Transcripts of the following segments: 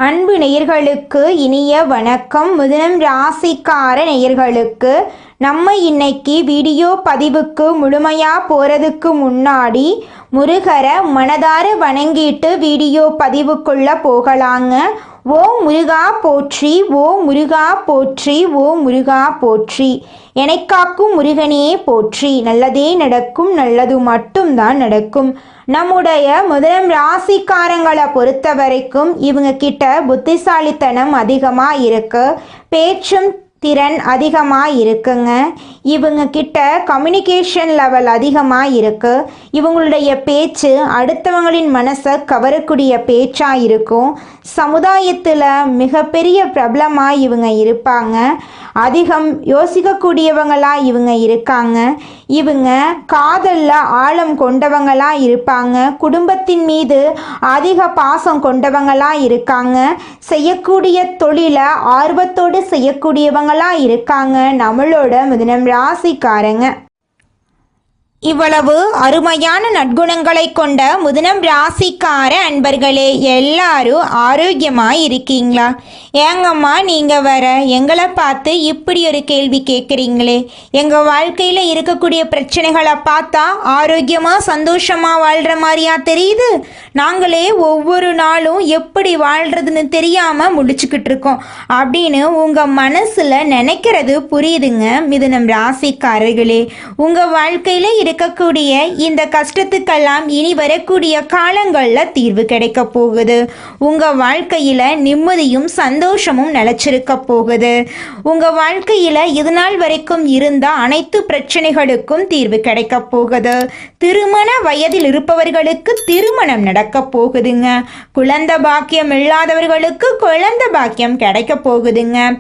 அன்பு நேயர்களுக்கு இனிய வணக்கம். மிதுனம் ராசிக்கார நேயர்களுக்கு நம்ம இன்னைக்கு வீடியோ பதிவுக்கு முழுமையாக போகிறதுக்கு முன்னாடி முருகரை மனதார வணங்கிட்டு வீடியோ பதிவுக்குள்ளே போகலாங்க. ஓ முருகா போற்றி, ஓ முருகா போற்றி, ஓ முருகா போற்றி, எனக்காக்கும் முருகனே போற்றி. நல்லதே நடக்கும், நல்லது மட்டும்தான் நடக்கும். நம்முடைய மிதுனம் ராசிக்காரங்களை பொறுத்த வரைக்கும் இவங்க கிட்ட புத்திசாலித்தனம் அதிகமாக இருக்கு, பேச்சும் திறன் அதிகமாக இருக்குங்க. இவங்க கிட்ட கம்யூனிகேஷன் லெவல் அதிகமாக இருக்கு. இவங்களுடைய பேச்சு அடுத்தவங்களின் மனசை கவரக்கூடிய பேச்சாக இருக்கும். சமுதாயத்தில் மிகப்பெரிய பிரபலமாக இவங்க இருப்பாங்க. அதிகம் யோசிக்கக்கூடியவங்களாக இவங்க இருக்காங்க. இவங்க காதலில் ஆழம் கொண்டவங்களாக இருப்பாங்க. குடும்பத்தின் மீது அதிக பாசம் கொண்டவங்களாக இருக்காங்க. செய்யக்கூடிய தொழிலை ஆர்வத்தோடு செய்யக்கூடியவங்களாக இருக்காங்க நம்மளோட மிதுனம் ராசிக்காரங்க. இவ்வளவு அருமையான நற்குணங்களை கொண்ட மிதுனம் ராசிக்கார அன்பர்களே, எல்லாரும் ஆரோக்கியமாக இருக்கீங்களா? ஏங்கம்மா நீங்கள் வர எங்களை பார்த்து இப்படி ஒரு கேள்வி கேட்குறீங்களே? எங்கள் வாழ்க்கையில் இருக்கக்கூடிய பிரச்சனைகளை பார்த்தா ஆரோக்கியமாக சந்தோஷமாக வாழ்கிற மாதிரியா தெரியுது. நாங்களே ஒவ்வொரு நாளும் எப்படி வாழ்கிறதுன்னு தெரியாமல் முடிச்சுக்கிட்டு இருக்கோம் அப்படின்னு உங்கள் மனசில் நினைக்கிறது புரியுதுங்க மிதுனம் ராசிக்காரர்களே. உங்கள் வாழ்க்கையில் இருக்கக்கூடிய இந்த கஷ்டத்துக்கெல்லாம் இனி வரக்கூடிய காலங்களில் தீர்வு கிடைக்க போகுது. உங்கள் வாழ்க்கையில் நிம்மதியும் சந்தோஷமும் நிலைச்சிருக்க போகுது. உங்கள் வாழ்க்கையில் இதுநாள் வரைக்கும் இருந்த அனைத்து பிரச்சனைகளுக்கும் தீர்வு கிடைக்க போகுது. திருமண வயதில் இருப்பவர்களுக்கு திருமணம் நடக்க போகுதுங்க. குழந்தை பாக்கியம் இல்லாதவர்களுக்கு குழந்தை பாக்கியம் கிடைக்க போகுதுங்க.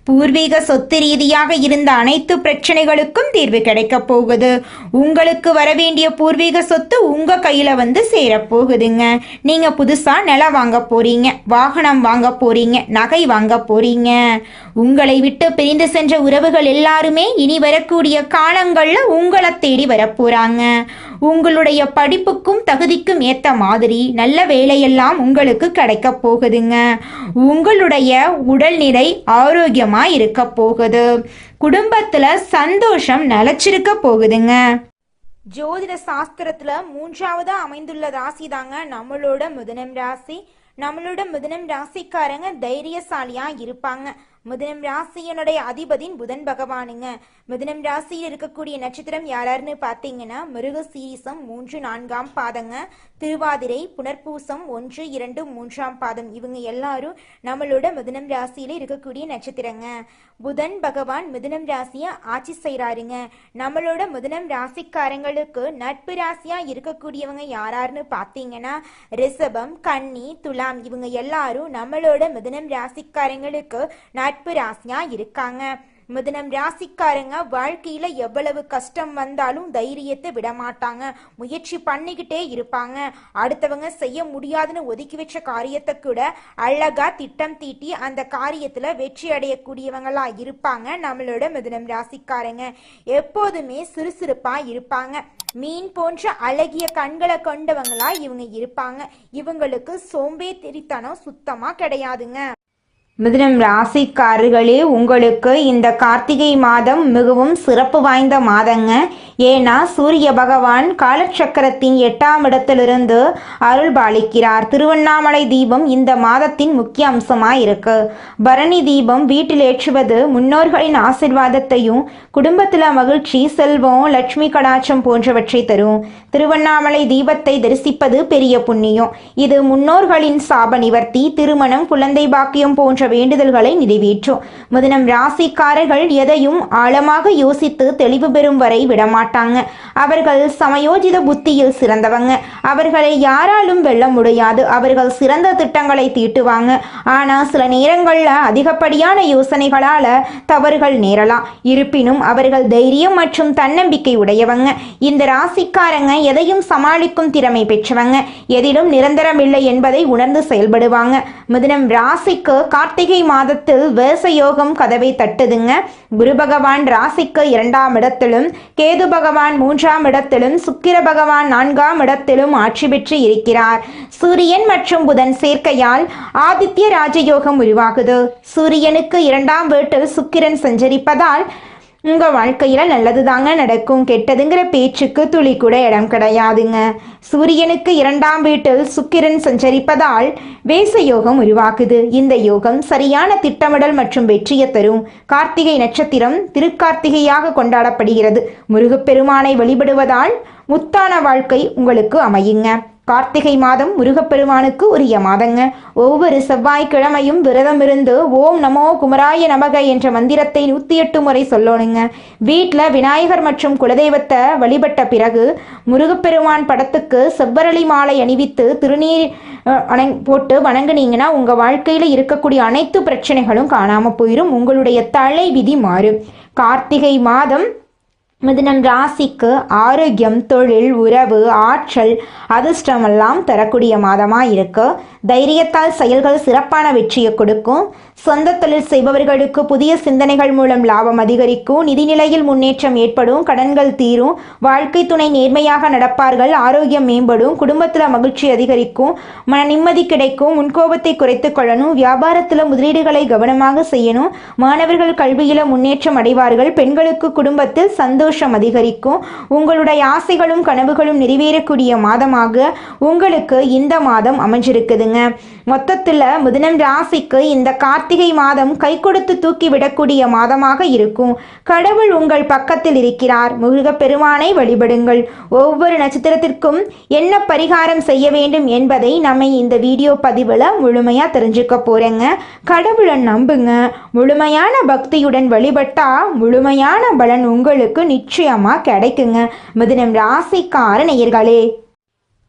பூர்வீக சொத்து ரீதியாக இருந்த அனைத்து பிரச்சனைகளுக்கும் தீர்வு கிடைக்க போகுது. உங்களுக்கு வரவேண்டிய பூர்வீக சொத்து உங்க கையில வந்து சேரப்போகுதுங்க. நீங்க புதுசா நிலம் வாங்க போறீங்க, வாகனம் வாங்க போறீங்க, நகை வாங்க போறீங்க. உங்களை விட்டு பிரிந்து சென்ற உறவுகள் எல்லாருமே இனி வரக்கூடிய காலங்கள்ல உங்களை தேடி வரப்போறாங்க. உங்களுடைய படிப்புக்கும் தகுதிக்கும் ஏற்ற மாதிரி நல்ல வேலையெல்லாம் உங்களுக்கு கிடைக்க போகுதுங்க. உங்களுடைய உடல்நிலை ஆரோக்கியமா இருக்க போகுது. குடும்பத்துல சந்தோஷம் நிலைச்சிருக்க போகுதுங்க. ஜோதிட சாஸ்திரத்துல 3வது அமைந்துள்ள ராசி தாங்க நம்மளோட மிதுனம் ராசி. நம்மளோட மிதுனம் ராசிக்காரங்க தைரியசாலியா இருப்பாங்க. மிதுனம் ராசியனுடைய அதிபதியின் புதன் பகவானுங்க. மிதுனம் ராசியில் இருக்கக்கூடிய நட்சத்திரம் யாராருன்னு பார்த்தீங்கன்னா மிருகசீரிசம் 3, 4ஆம் பாதங்க, திருவாதிரை, புனர்பூசம் 1, 2, 3ஆம் பாதம். இவங்க எல்லாரும் நம்மளோட மிதுனம் ராசியில இருக்கக்கூடிய நட்சத்திரங்க. புதன் பகவான் மிதுனம் ராசியை ஆட்சி செய்கிறாருங்க. நம்மளோட மிதுனம் ராசிக்காரங்களுக்கு நட்பு ராசியா இருக்கக்கூடியவங்க யாராருன்னு பார்த்தீங்கன்னா ரிஷபம், கன்னி, துலாம். இவங்க எல்லாரும் நம்மளோட மிதுனம் ராசிக்காரங்களுக்கு நட்பு ராசியா இருக்காங்க. மிதுனம் ராசிக்காரங்க வாழ்க்கையில எவ்வளவு கஷ்டம் வந்தாலும் தைரியத்தை விட மாட்டாங்க. முயற்சி பண்ணிக்கிட்டே இருப்பாங்க. அடுத்தவங்க செய்ய முடியாதுன்னு ஒதுக்கி வச்ச காரியத்தை கூட அழகா திட்டம் தீட்டி அந்த காரியத்துல வெற்றி அடையக்கூடியவங்களா இருப்பாங்க நம்மளோட மிதுனம் ராசிக்காரங்க. எப்போதுமே சுறுசுறுப்பா இருப்பாங்க. மீன் போன்ற அழகிய கண்களை கொண்டவங்களா இவங்க இருப்பாங்க. இவங்களுக்கு சோம்பேறித்தனம் சுத்தமா கிடையாதுங்க. மிதுனம் ராசிக்காரர்களே, உங்களுக்கு இந்த கார்த்திகை மாதம் மிகவும் சிறப்பு வாய்ந்த மாதங்க. ஏன்னா சூரிய பகவான் காலச்சக்கரத்தின் 8ஆம் இடத்திலிருந்து அருள் பாலிக்கிறார். திருவண்ணாமலை தீபம் இந்த மாதத்தின் முக்கிய அம்சமாக இருக்கு. பரணி தீபம் வீட்டில் ஏற்றுவது முன்னோர்களின் ஆசிர்வாதத்தையும் குடும்பத்தில் மகிழ்ச்சி, செல்வம், லட்சுமி கடாட்சம் போன்றவற்றை தரும். திருவண்ணாமலை தீபத்தை தரிசிப்பது பெரிய புண்ணியம். இது முன்னோர்களின் சாப நிவர்த்தி, திருமணம், குழந்தை பாக்கியம் போன்ற வேண்டுதல்களை நிறைவேற்றும். மிதுனம் ராசிக்காரர்கள் எதையும் ஆழமாக யோசித்து தெளிவு பெறும் வரை விடமாட்டாங்க. அவர்கள் சமயோஜித புத்தியில் சிறந்தவங்க. அவர்களை யாராலும் வெல்ல முடியாது. அவர்கள் சிறந்த திட்டங்களை தீட்டுவாங்க. ஆனால் சில நேரங்களில் அதிகப்படியான யோசனைகளால தவறுகள் நேரலாம். இருப்பினும் அவர்கள் தைரியம் மற்றும் தன்னம்பிக்கை உடையவங்க. இந்த ராசிக்காரங்க எதையும் சமாளிக்கும் திறமை பெற்றவங்க. எதிலும் நிரந்தரம் இல்லை என்பதை உணர்ந்து செயல்படுவாங்க. மிதுனம் ராசிக்கு கார்த்திகை கார்த்திகை மாதத்தில் வேச யோகம் கதவை தட்டுதுங்க. குரு பகவான் ராசிக்கு 2ஆம் இடத்திலும், கேது பகவான் 3ஆம் இடத்திலும், சுக்கிர பகவான் 4ஆம் இடத்திலும் ஆட்சி பெற்று இருக்கிறார். சூரியன் மற்றும் புதன் சேர்க்கையால் ஆதித்ய ராஜயோகம் உருவாகுது. சூரியனுக்கு 2ஆம் வீட்டில் சுக்கிரன் சஞ்சரிப்பதால் உங்கள் வாழ்க்கையில் நல்லது தாங்க நடக்கும். கெட்டதுங்கிற பேச்சுக்கு துளி கூட இடம் கிடையாதுங்க. சூரியனுக்கு 2ஆம் வீட்டில் சுக்கிரன் சஞ்சரிப்பதால் வேச யோகம் உருவாக்குது. இந்த யோகம் சரியான திட்டமிடல் மற்றும் வெற்றியை தரும். கார்த்திகை நட்சத்திரம் திருக்கார்த்திகையாக கொண்டாடப்படுகிறது. முருகப்பெருமானை வழிபடுவதால் முத்தான வாழ்க்கை உங்களுக்கு அமையுங்க. கார்த்திகை மாதம் முருகப்பெருமானுக்கு உரிய மாதங்க. ஒவ்வொரு செவ்வாய்க்கிழமையும் விரதம் இருந்து ஓம் நமோ குமராய நமக என்ற மந்திரத்தை 108 முறை சொல்லணுங்க. வீட்டில் விநாயகர் மற்றும் குலதெய்வத்தை வழிபட்ட பிறகு முருகப்பெருமான் படத்துக்கு செவ்வரளி மாலை அணிவித்து திருநீர் போட்டு வணங்குனீங்கன்னா உங்கள் வாழ்க்கையில் இருக்கக்கூடிய அனைத்து பிரச்சனைகளும் காணாமல் போயிடும். உங்களுடைய தலை விதி மாறும். கார்த்திகை மாதம் மிதுனம் ராசிக்கு ஆரோக்கியம், தொழில், உறவு, ஆற்றல், அதிர்ஷ்டமெல்லாம் தரக்கூடிய மாதமாக இருக்கு. தைரியத்தால் செயல்கள் சிறப்பான வெற்றியை கொடுக்கும். சொந்த தொழில் செய்பவர்களுக்கு புதிய சிந்தனைகள் மூலம் லாபம் அதிகரிக்கும். நிதிநிலையில் முன்னேற்றம் ஏற்படும். கடன்கள் தீரும். வாழ்க்கை துணை நேர்மையாக நடப்பார்கள். ஆரோக்கியம் மேம்படும். குடும்பத்தில் மகிழ்ச்சி அதிகரிக்கும். மன நிம்மதி கிடைக்கும். முன்கோபத்தை குறைத்து கொள்ளணும். வியாபாரத்தில் முதலீடுகளை கவனமாக செய்யணும். மாணவர்கள் கல்வியில் முன்னேற்றம் அடைவார்கள். பெண்களுக்கு குடும்பத்தில் சந்தோஷம் அதிகரிக்கும். உங்களுடைய ஆசைகளும் கனவுகளும் நிறைவேறக்கூடிய மாதமாக உங்களுக்கு இந்த மாதம் அமைஞ்சிருக்குதுங்க. மொத்தத்தில் மிதுனம் ராசிக்கு இந்த கார்த்திகை மாதம் கை கொடுத்து தூக்கி விடக்கூடிய மாதமாக இருக்கும். கடவுள் உங்கள் பக்கத்தில் இருக்கிறார். முருகப்பெருமானை வழிபடுங்கள். ஒவ்வொரு நட்சத்திரத்திற்கும் என்ன பரிகாரம் செய்ய வேண்டும் என்பதை நம்ம இந்த வீடியோ பதிவில் முழுமையாக தெரிஞ்சுக்க போகிறேங்க. கடவுளை நம்புங்க. முழுமையான பக்தியுடன் வழிபட்டா முழுமையான பலன் உங்களுக்கு நிச்சயமாக கிடைக்குங்க. மிதுனம் ராசிக்கார நேயர்களே,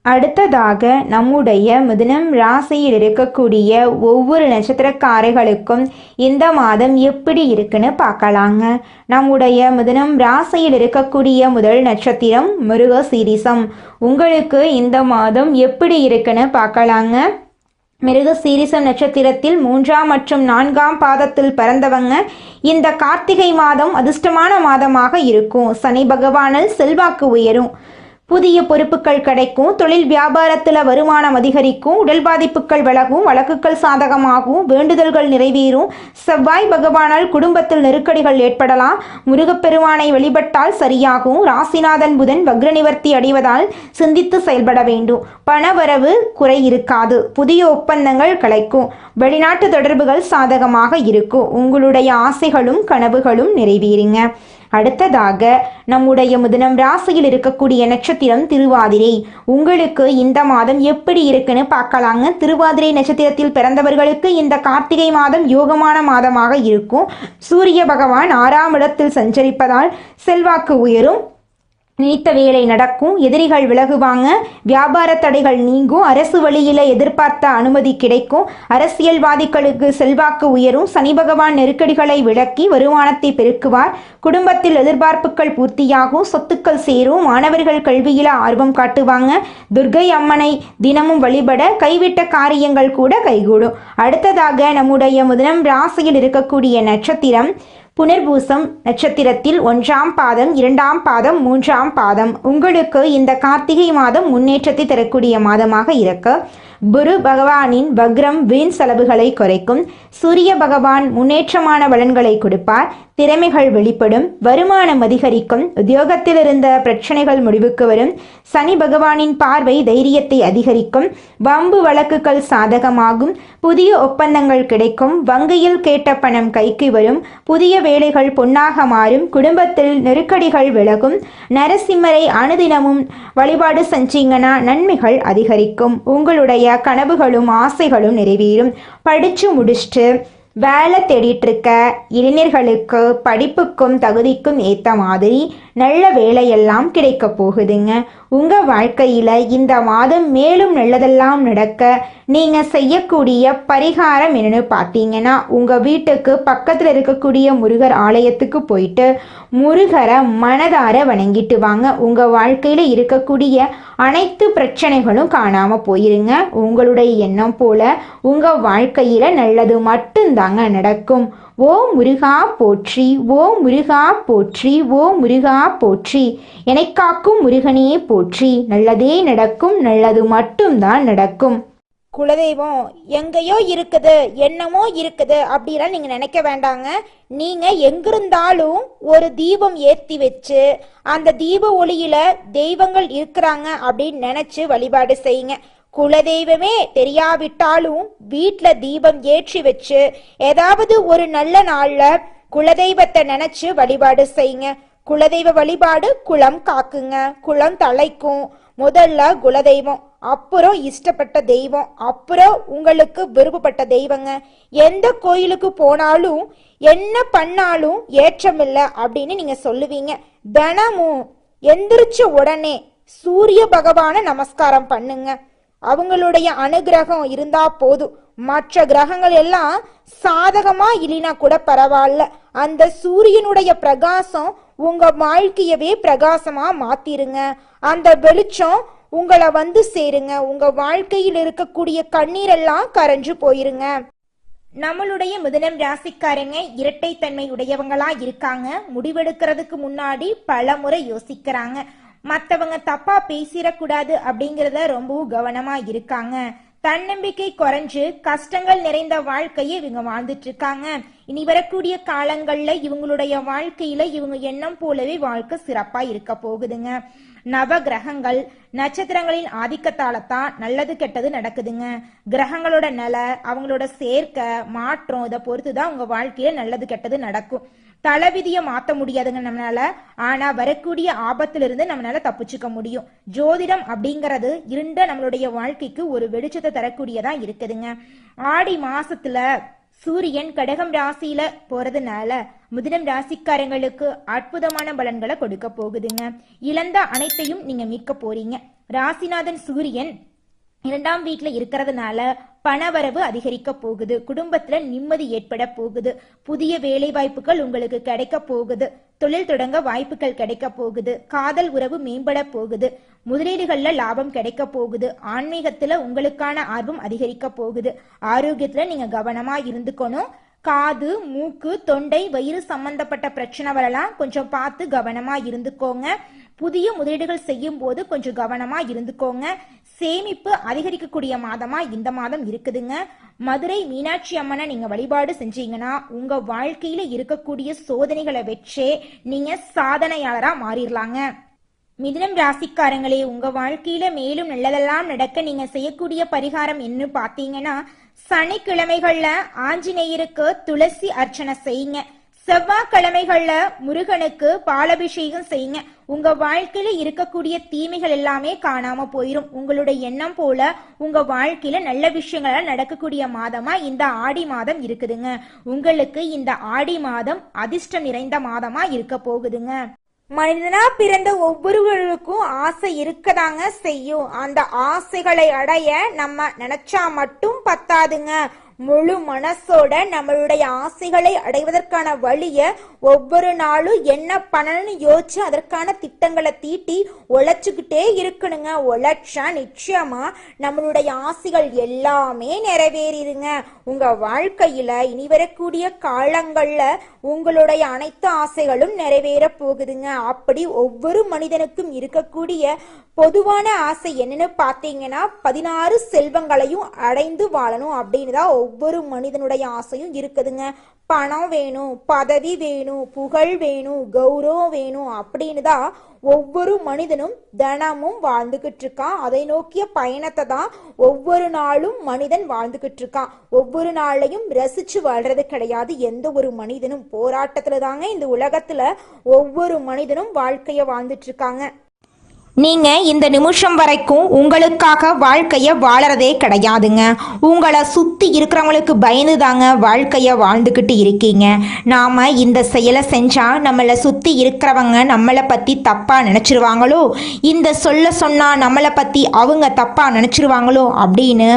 அடுத்ததாக நம்முடைய மிதுனம் ராசியில் இருக்கக்கூடிய ஒவ்வொரு நட்சத்திரக்காரர்களுக்கும் இந்த மாதம் எப்படி இருக்குன்னு பார்க்கலாங்க. நம்முடைய மிதுனம் ராசியில் இருக்கக்கூடிய முதல் நட்சத்திரம் மிருகசீரிஷம். உங்களுக்கு இந்த மாதம் எப்படி இருக்குன்னு பார்க்கலாங்க. மிருகசீரிஷம் நட்சத்திரத்தில் 3ஆம் மற்றும் 4ஆம் பாதத்தில் பிறந்தவங்க இந்த கார்த்திகை மாதம் அதிர்ஷ்டமான மாதமாக இருக்கும். சனி பகவானால் செல்வாக்கு உயரும். புதிய பொறுப்புகள் கிடைக்கும். தொழில் வியாபாரத்தில் வருமானம் அதிகரிக்கும். உடல் பாதிப்புகள் விலகும். வழக்குகள் சாதகமாகும். வேண்டுதல்கள் நிறைவேறும். செவ்வாய் பகவானால் குடும்பத்தில் நெருக்கடிகள் ஏற்படலாம். முருகப்பெருமானை வழிபட்டால் சரியாகும். ராசிநாதன் புதன் வக்ர நிவர்த்தி அடைவதால் சிந்தித்து செயல்பட வேண்டும். பணவரவு குறை இருக்காது. புதிய ஒப்பந்தங்கள் கிடைக்கும். வெளிநாட்டு தொடர்புகள் சாதகமாக இருக்கும். உங்களுடைய ஆசைகளும் கனவுகளும் நிறைவேறுங்க. அடுத்ததாக நம்முடைய மிதுனம் ராசியில் இருக்கக்கூடிய நட்சத்திரம் திருவாதிரை. உங்களுக்கு இந்த மாதம் எப்படி இருக்குன்னு பார்க்கலாங்க. திருவாதிரை நட்சத்திரத்தில் பிறந்தவர்களுக்கு இந்த கார்த்திகை மாதம் யோகமான மாதமாக இருக்கும். சூரிய பகவான் 6ஆம் இடத்தில் சஞ்சரிப்பதால் செல்வாக்கு உயரும். நினைத்த வேலை நடக்கும். எதிரிகள் விலகுவாங்க. வியாபார தடைகள் நீங்கும். அரசு வழியில் எதிர்பார்த்த அனுமதி கிடைக்கும். அரசியல்வாதிகளுக்கு செல்வாக்கு உயரும். சனி பகவான் நெருக்கடிகளை விலக்கி வருமானத்தை பெருக்குவார். குடும்பத்தில் எதிர்பார்ப்புகள் பூர்த்தியாகும். சொத்துக்கள் சேரும். மாணவர்கள் கல்வியில் ஆர்வம் காட்டுவாங்க. துர்க்கை அம்மனை தினமும் வழிபட கைவிட்ட காரியங்கள் கூட கைகூடும். அடுத்ததாக நம்முடைய மிதுனம் ராசியில் இருக்கக்கூடிய நட்சத்திரம் புனர்பூசம் நட்சத்திரத்தில் 1ஆம் பாதம், 2ஆம் பாதம், 3ஆம் பாதம். உங்களுக்கு இந்த கார்த்திகை மாதம் முன்னேற்றத்தை தரக்கூடிய மாதமாக இருக்கு. குரு பகவானின் வக்ரம் வீண் செலவுகளை குறைக்கும். சூரிய பகவான் முன்னேற்றமான பலன்களை கொடுப்பார். திறமைகள் வெளிப்படும். வருமானம் அதிகரிக்கும். உத்தியோகத்தில் இருந்த பிரச்சனைகள் முடிவுக்கு வரும். சனி பகவானின் பார்வை தைரியத்தை அதிகரிக்கும். வம்பு வழக்குகள் சாதகமாகும். புதிய ஒப்பந்தங்கள் கிடைக்கும். வங்கியில் கேட்ட பணம் கைக்கு வரும். புதிய வேலைகள் பொன்னாக மாறும். குடும்பத்தில் நெருக்கடிகள் விலகும். நரசிம்மரை அனுதினமும் வழிபாடு செஞ்சீங்கன்னா நன்மைகள் அதிகரிக்கும். உங்களுடைய கனவுகளும் ஆசைகளும் நிறைவேறும். படிச்சு முடிச்சுட்டு வேலை தேடிட்டு இருக்க இளைஞர்களுக்கு படிப்புக்கும் தகுதிக்கும் ஏற்ற மாதிரி நல்ல வேலையெல்லாம் கிடைக்க போகுதுங்க. உங்கள் வாழ்க்கையில் இந்த மாதம் மேலும் நல்லதெல்லாம் நடக்க நீங்கள் செய்யக்கூடிய பரிகாரம் என்னென்னு பார்த்தீங்கன்னா, உங்கள் வீட்டுக்கு பக்கத்தில் இருக்கக்கூடிய முருகர் ஆலயத்துக்கு போயிட்டு முருகரை மனதார வணங்கிட்டு வாங்க. உங்கள் வாழ்க்கையில் இருக்கக்கூடிய அனைத்து பிரச்சனைகளும் காணாமல் போயிருங்க. உங்களுடைய எண்ணம் போல உங்கள் வாழ்க்கையில் நல்லது மட்டும்தாங்க நடக்கும். ஓ முருகா போற்றி, ஓ முருகா போற்றி, ஓ முருகா போற்றி, என்னை காக்கும் முருகனே போற்றி. நல்லதே நடக்கும், நல்லது மட்டும்தான் நடக்கும். குலதெய்வம் எங்கேயோ இருக்குது, என்னமோ இருக்குது அப்படிலாம் நீங்கள் நினைக்க வேண்டாங்க. நீங்கள் எங்கிருந்தாலும் ஒரு தீபம் ஏற்றி வச்சு அந்த தீப ஒளியில் தெய்வங்கள் இருக்கிறாங்க அப்படின்னு நினச்சி வழிபாடு செய்யுங்க. குலதெய்வமே தெரியாவிட்டாலும் வீட்டில் தீபம் ஏற்றி வச்சு ஏதாவது ஒரு நல்ல நாளில் குலதெய்வத்தை நினச்சி வழிபாடு செய்யுங்க. குலதெய்வ வழிபாடு குலம் காக்குங்க, குலம் தலைக்கும். முதல்ல குலதெய்வம், அப்புறம் இஷ்டப்பட்ட தெய்வம், அப்புறம் உங்களுக்கு விருப்பப்பட்ட தெய்வங்க. எந்த கோயிலுக்கு போனாலும் என்ன பண்ணாலும் ஏற்றமில்லை அப்படின்னு நீங்க சொல்லுவீங்க. தினமும் எந்திரிச்ச உடனே சூரிய பகவான நமஸ்காரம் பண்ணுங்க. அவங்களுடைய அனுகிரகம் இருந்தா போதும். மற்ற கிரகங்கள் எல்லாம் சாதகமா இல்லைனா கூட பரவாயில்ல, அந்த சூரியனுடைய பிரகாசம் உங்க வாழ்க்கையவே பிரகாசமா மாத்திருங்க. அந்த வெளிச்சம் உங்களை வந்து சேருங்க. உங்க வாழ்க்கையில் இருக்கக்கூடிய கண்ணீரெல்லாம் கரைஞ்சு போயிருங்க. நம்மளுடைய மிதுனம் ராசிக்காரங்க இரட்டைத்தன்மை உடையவங்களா இருக்காங்க. முடிவெடுக்கிறதுக்கு முன்னாடி பல முறை யோசிக்கிறாங்க. மற்றவங்க தப்பா பேசிடக்கூடாது அப்படிங்கிறத ரொம்பவும் கவனமா இருக்காங்க. தன்னம்பிக்கை குறைஞ்சு கஷ்டங்கள் நிறைந்த வாழ்க்கையை இவங்க வாழ்ந்துட்டு இருக்காங்க. இனி வரக்கூடிய காலங்கள்ல இவங்களுடைய வாழ்க்கையில இவங்க எண்ணம் போலவே வாழ்க்கை சிறப்பா இருக்க போகுதுங்க. நவ கிரகங்கள் நட்சத்திரங்களின் ஆதிக்கத்தால தான் நல்லது கெட்டது நடக்குதுங்க. கிரகங்களோட நிலை, அவங்களோட சேர்க்கை, மாற்றம், இதை பொறுத்துதான் உங்க வாழ்க்கையில நல்லது கெட்டது நடக்கும். தலைவிதியை மாற்ற முடியாதுங்க நம்மளால. ஆனா வரக்கூடிய ஆபத்திலிருந்து நம்மளால தப்பிச்சுக்க முடியும். ஜோதிடம் அப்படிங்கிறது இருண்ட நம்மளுடைய வாழ்க்கைக்கு ஒரு வெளிச்சத்தை தரக்கூடியதா இருக்குதுங்க. ஆடி மாசத்துல சூரியன் கடகம் ராசியில போறதுனால மிதுனம் ராசிக்காரங்களுக்கு அற்புதமான பலன்களை கொடுக்க போகுதுங்க. இழந்த அனைத்தையும் நீங்க மீட்க போறீங்க. ராசிநாதன் சூரியன் 2ஆம் வீட்டுல இருக்கிறதுனால பணவரவு அதிகரிக்க போகுது. குடும்பத்துல நிம்மதி ஏற்பட போகுது. புதிய வேலை வாய்ப்புகள் உங்களுக்கு கிடைக்க போகுது. தொழில் தொடங்க வாய்ப்புகள் கிடைக்க போகுது. காதல் உறவு மேம்பட போகுது. முதலீடுகள்ல லாபம் கிடைக்க போகுது. ஆன்மீகத்துல உங்களுக்கான ஆர்வம் அதிகரிக்க போகுது. ஆரோக்கியத்துல நீங்க கவனமா இருந்துக்கணும். காது, மூக்கு, தொண்டை, வயிறு சம்பந்தப்பட்ட பிரச்சனை வரலாம், கொஞ்சம் பார்த்து கவனமா இருந்துக்கோங்க. புதிய முதலீடுகள் செய்யும் போது கொஞ்சம் கவனமா இருந்துக்கோங்க. சேமிப்பு அதிகரிக்கக்கூடிய மாதமா இந்த மாதம் இருக்குதுங்க. மதுரை மீனாட்சி அம்மனை நீங்க வழிபாடு செஞ்சீங்கன்னா உங்க வாழ்க்கையில இருக்கக்கூடிய சோதனைகளை வச்சே நீங்க சாதனையாளரா மாறிடலாங்க. மிதுனம் ராசிக்காரங்களே, உங்க வாழ்க்கையில மேலும் நல்லதெல்லாம் நடக்க நீங்க செய்யக்கூடிய பரிகாரம் என்ன பாத்தீங்கன்னா, சனிக்கிழமைகள்ல ஆஞ்சநேயருக்கு துளசி அர்ச்சனை செய்யுங்க. செவ்வாய்க்கிழமைகள்ல முருகனுக்கு பாலாபிஷேகம் செய்யுங்க. உங்க வாழ்க்கையில இருக்கக்கூடிய தீமைகள் எல்லாமே காணாம போயிரும். உங்களுடைய எண்ணம் போல உங்க வாழ்க்கையில நல்ல விஷயங்கள் நடக்கக்கூடிய மாதமா இந்த ஆடி மாதம் இருக்குதுங்க. உங்களுக்கு இந்த ஆடி மாதம் அதிர்ஷ்டம் நிறைந்த மாதமா இருக்க போகுதுங்க. மனிதனா பிறந்த ஒவ்வொருவருக்கும் ஆசை இருக்கதாங்க செய்யும். அந்த ஆசைகளை அடைய நம்ம நினைச்சா மட்டும் பத்தாதுங்க. முழு மனசோட நம்மளுடைய ஆசைகளை அடைவதற்கான வழிய ஒவ்வொரு நாளும் என்ன பண்ணணும்னு யோசிச்சு அதற்கான திட்டங்களை தீட்டி உழைச்சுக்கிட்டே இருக்கணுங்க. உழைச்சா நிச்சயமா நம்மளுடைய ஆசைகள் எல்லாமே நிறைவேறிடுங்க. உங்க வாழ்க்கையில இனி வரக்கூடிய காலங்கள்ல உங்களுடைய அனைத்து ஆசைகளும் நிறைவேற போகுதுங்க. அப்படி ஒவ்வொரு மனிதனுக்கும் இருக்கக்கூடிய பொதுவான ஆசை என்னன்னு பாத்தீங்கன்னா 16 செல்வங்களையும் அடைந்து வாழணும் அப்படின்னு தான் ஒவ்வொரு மனிதனுடைய ஆசையும் இருக்குதுங்க. பணம் வேணும், பதவி வேணும், புகழ் வேணும், கௌரவம் வேணும் அப்படின்னு தான் ஒவ்வொரு மனிதனும் தினமும் வாழ்ந்துகிட்டு இருக்கான். அதை நோக்கிய பயணத்தை தான் ஒவ்வொரு நாளும் மனிதன் வாழ்ந்துகிட்டு இருக்கான். ஒவ்வொரு நாளையும் ரசிச்சு வாழ்றது கிடையாது. எந்த ஒரு மனிதனும் போராட்டத்துல தாங்க இந்த உலகத்துல ஒவ்வொரு மனிதனும் வாழ்க்கைய வாழ்ந்துட்டு இருக்காங்க. நீங்கள் இந்த நிமிஷம் வரைக்கும் உங்களுக்காக வாழ்க்கையை வாழறதே கிடையாதுங்க. உங்களை சுற்றி இருக்கிறவங்களுக்கு பயந்து தாங்க வாழ்க்கையை வாழ்ந்துக்கிட்டு இருக்கீங்க. நாம் இந்த செயலை செஞ்சால் நம்மளை சுற்றி இருக்கிறவங்க நம்மளை பற்றி தப்பாக நினச்சிருவாங்களோ, இந்த சொன்னால் நம்மளை பற்றி அவங்க தப்பாக நினச்சிருவாங்களோ அப்படின்னு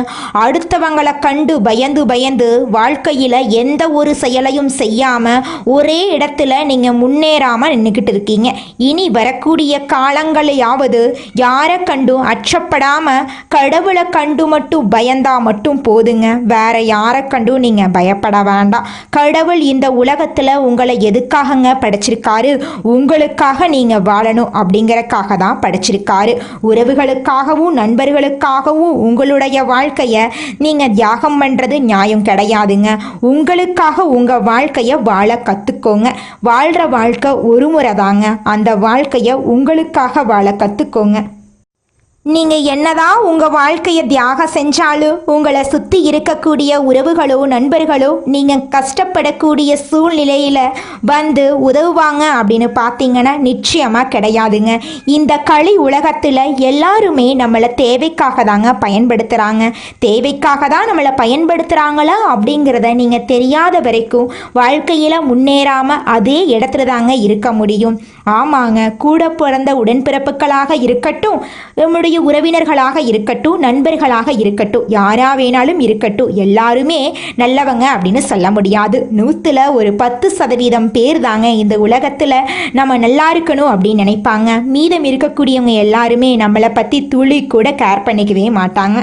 அடுத்தவங்களை கண்டு பயந்து பயந்து வாழ்க்கையில் எந்த ஒரு செயலையும் செய்யாமல் ஒரே இடத்துல நீங்கள் முன்னேறாமல் நின்றுக்கிட்டு இருக்கீங்க. இனி வரக்கூடிய காலங்களையாவது அதாவது யாரை கண்டும் அச்சப்படாம கடவுளை கண்டு மட்டும் பயந்தா மட்டும் போதுங்க. வேற யாரை கண்டும் நீங்க பயப்பட வேண்டாம். கடவுள் இந்த உலகத்துல உங்களை எதுக்காகங்க படைச்சிருக்காரு? உங்களுக்காக நீங்க வாழணும் அப்படிங்கறக்காக தான் படைச்சிருக்காரு. உறவுகளுக்காகவும் நண்பர்களுக்காகவும் உங்களுடைய வாழ்க்கைய நீங்க தியாகம் பண்றது நியாயம் கிடையாதுங்க. உங்களுக்காக உங்க வாழ்க்கைய வாழ கத்துக்கோங்க. வாழ்ற வாழ்க்கை ஒரு முறை தாங்க. அந்த வாழ்க்கைய உங்களுக்காக வாழ கத்துக்கோங்க. நீங்க என்னதான் உங்க வாழ்க்கையை தியாகம் செஞ்சாலும் உங்களை சுத்தி இருக்கக்கூடிய உறவுகளோ நண்பர்களோ நீங்க கஷ்டப்படக்கூடிய சூழ்நிலையில வந்து உதவுவாங்க அப்படின்னு பார்த்தீங்கன்னா நிச்சயமா கிடையாதுங்க. இந்த களி உலகத்துல எல்லாருமே நம்மளை தேவைக்காக தாங்க பயன்படுத்துறாங்க. தேவைக்காக தான் நம்மளை பயன்படுத்துறாங்களா அப்படிங்கிறத நீங்க தெரியாத வரைக்கும் வாழ்க்கையில முன்னேறாம அதே இடத்துல தாங்க இருக்க முடியும். ஆமாங்க, கூட பிறந்த உடன்பிறப்புகளாக இருக்கட்டும், நம்முடைய உறவினர்களாக இருக்கட்டும், நண்பர்களாக இருக்கட்டும், யாரா வேணாலும் இருக்கட்டும், எல்லாருமே நல்லவங்க அப்படின்னு சொல்ல முடியாது. 100ல் ஒரு 10% பேர் தாங்க இந்த உலகத்தில் நம்ம நல்லா இருக்கணும் அப்படின்னு நினைப்பாங்க. மீதம் இருக்கக்கூடியவங்க எல்லாருமே நம்மளை பற்றி துளி கூட கேர் பண்ணிக்கவே மாட்டாங்க.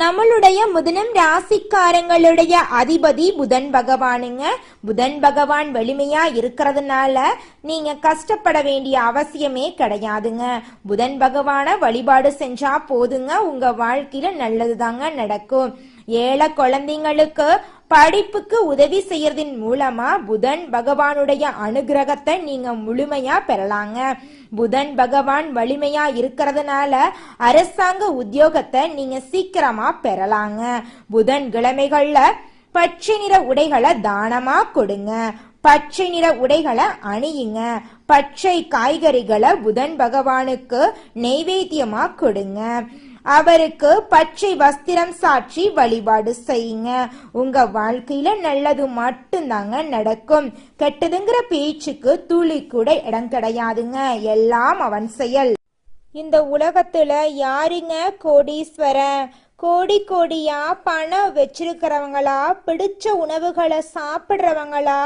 நம்மளுடைய மிதுனம் ராசிக்காரங்களுடைய அதிபதி புதன் பகவானுங்க. புதன் பகவான் வலிமையா இருக்கிறதுனால நீங்க கஷ்டப்பட வேண்டிய அவசியமே கிடையாதுங்க. புதன் பகவான வழிபாடு செஞ்சா போதுங்க, உங்க வாழ்க்கையில நல்லதுதாங்க நடக்கும். ஏழை குழந்தைங்களுக்கு படிப்புக்கு உதவி செய்யறதின் மூலமா புதன் பகவானுடைய அனுகிரகத்தை நீங்க முழுமையா பெறலாங்க. புதன் பகவான் வலிமையா இருக்கிறதுனால அரசாங்க உத்தியோகத்தை நீங்க சீக்கிரமா பெறலாங்க. புதன் கிழமைகள்ல பச்சை நிற உடைகளை தானமா கொடுங்க. பச்சை நிற உடைகளை அணியுங்க. பச்சை காய்கறிகளை புதன் பகவானுக்கு நெய்வேத்தியமா கொடுங்க. அவருக்கு பச்சை வஸ்திரம் சாற்றி வழிபாடு செய்யுங்க. உங்க வாழ்க்கையில நல்லது மட்டும்தாங்க நடக்கும். கெட்டதுங்கிற பேச்சுக்கு துளி கூட இடம் கிடையாதுங்க. எல்லாம் அவன் செயல். இந்த உலகத்துல யாருங்க கோடீஸ்வரன்? கோடி கோடியா பணம் வச்சிருக்கிறவங்களா, பிடிச்ச உணவுகளை சாப்பிடுறவங்களா,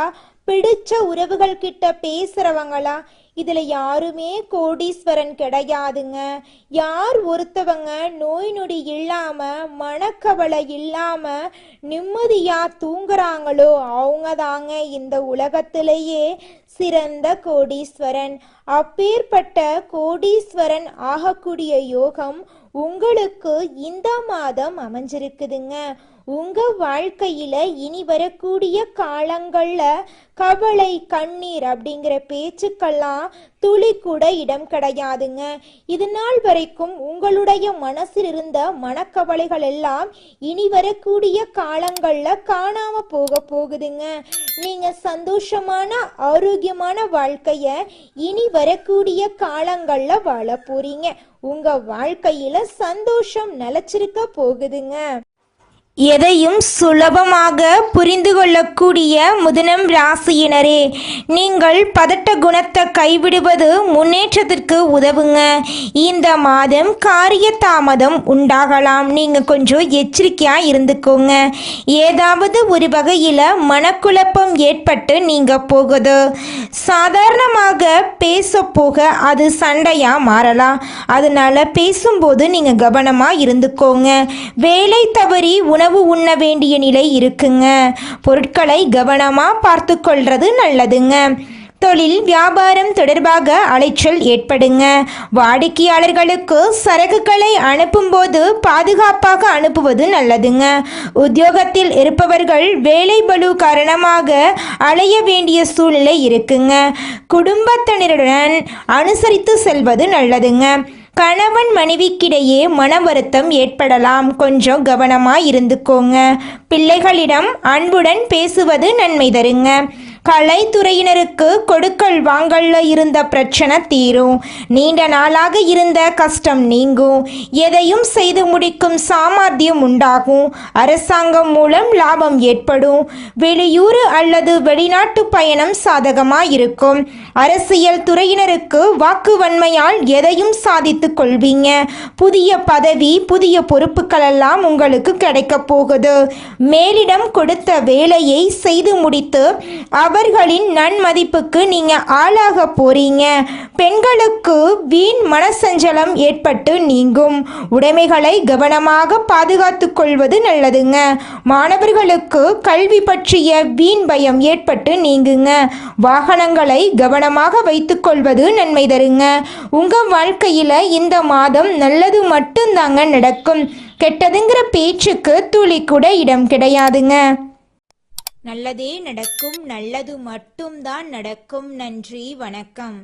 பிடிச்ச உறவுகள் கிட்ட பேசுறவங்களா? இதுல யாருமே கோடீஸ்வரன் கிடையாதுங்க. யார் ஒருத்தவங்க நோய் நொடி இல்லாம மனக்கவலை இல்லாம நிம்மதியா தூங்குறாங்களோ அவங்க தாங்க இந்த உலகத்திலேயே சிறந்த கோடீஸ்வரன். அப்பேற்பட்ட கோடீஸ்வரன் ஆகக்கூடிய யோகம் உங்களுக்கு இந்த மாதம் அமைஞ்சிருக்குதுங்க. உங்க வாழ்க்கையில இனி வரக்கூடிய காலங்கள்ல கவலை கண்ணீர் அப்படிங்கிற பேச்சுக்கெல்லாம் துளி கூட இடம் கிடையாதுங்க. இது நாள் வரைக்கும் உங்களுடைய மனசில் இருந்த மனக்கவலைகள் எல்லாம் இனி வரக்கூடிய காலங்கள்ல காணாம போகுதுங்க. நீங்க சந்தோஷமான ஆரோக்கியமான வாழ்க்கைய இனி வரக்கூடிய காலங்கள்ல வாழ போறீங்க. உங்க வாழ்க்கையில சந்தோஷம் நிலைச்சிருக்க போகுதுங்க. எதையும் சுலபமாக புரிந்து கொள்ளக்கூடிய மிதுனம் ராசியினரே, நீங்கள் பதட்ட குணத்தை கைவிடுவது முன்னேற்றத்திற்கு உதவுங்க. இந்த மாதம் காரிய தாமதம் உண்டாகலாம். நீங்கள் கொஞ்சம் எச்சரிக்கையாக இருந்துக்கோங்க. ஏதாவது ஒரு வகையில் மனக்குழப்பம் ஏற்பட்டு நீங்கள் போகுது. சாதாரணமாக பேச போக அது சண்டையாக மாறலாம். அதனால் பேசும்போது நீங்கள் கவனமாக இருந்துக்கோங்க. வேலை தவறி உணவு உண்ண வேண்டிய நிலை இருக்குங்க. பொருட்களை கவனமா பார்த்து கொள்றது நல்லதுங்க. தொழில் வியாபாரம் தொடர்பாக அலைச்சல் ஏற்படுங்க. வாடிக்கையாளர்களுக்கு சரக்குகளை அனுப்பும்போது பாதுகாப்பாக அனுப்புவது நல்லதுங்க. உத்தியோகத்தில் இருப்பவர்கள் வேலை பளு காரணமாக அலைய வேண்டிய சூழ்நிலை இருக்குங்க. குடும்பத்தினருடன் அனுசரித்து செல்வது நல்லதுங்க. கணவன் மனைவிக்கிடையே மன வருத்தம் ஏற்படலாம். கொஞ்சம் கவனமாக இருந்துக்கோங்க. பிள்ளைகளிடம் அன்புடன் பேசுவது நன்மை தருங்க. கலைத்துறையினருக்கு கொடுக்கல் வாங்கல்ல இருந்த பிரச்சனை தீரும். நீண்ட நாளாக இருந்த கஷ்டம் நீங்கும். எதையும் செய்து முடிக்கும் சாமர்த்தியம் உண்டாகும். அரசாங்கம் மூலம் லாபம் ஏற்படும். வெளியூர் அல்லது வெளிநாட்டு பயணம் சாதகமாக இருக்கும். அரசியல் துறையினருக்கு வாக்குவன்மையால் எதையும் சாதித்து கொள்வீங்க. புதிய பதவி புதிய பொறுப்புகள் எல்லாம் உங்களுக்கு கிடைக்க போகுது. மேலிடம் கொடுத்த வேலையை செய்து முடித்து நபர்களின் நன்மதிப்புக்கு நீங்க ஆளாக போறீங்க. பெண்களுக்கு வீண் மனசஞ்சலம் ஏற்பட்டு நீங்கும். உடைமைகளை கவனமாக பாதுகாத்து கொள்வது நல்லதுங்க. மாணவர்களுக்கு கல்வி பற்றிய வீண் பயம் ஏற்பட்டு நீங்குங்க. வாகனங்களை கவனமாக வைத்துக்கொள்வது நன்மை தருங்க. உங்க வாழ்க்கையில இந்த மாதம் நல்லது மட்டும்தாங்க நடக்கும். கெட்டதுங்கிற பேச்சுக்கு துளி கூட இடம் கிடையாதுங்க. நல்லதே நடக்கும், நல்லது மட்டும்தான் நடக்கும். நன்றி, வணக்கம்.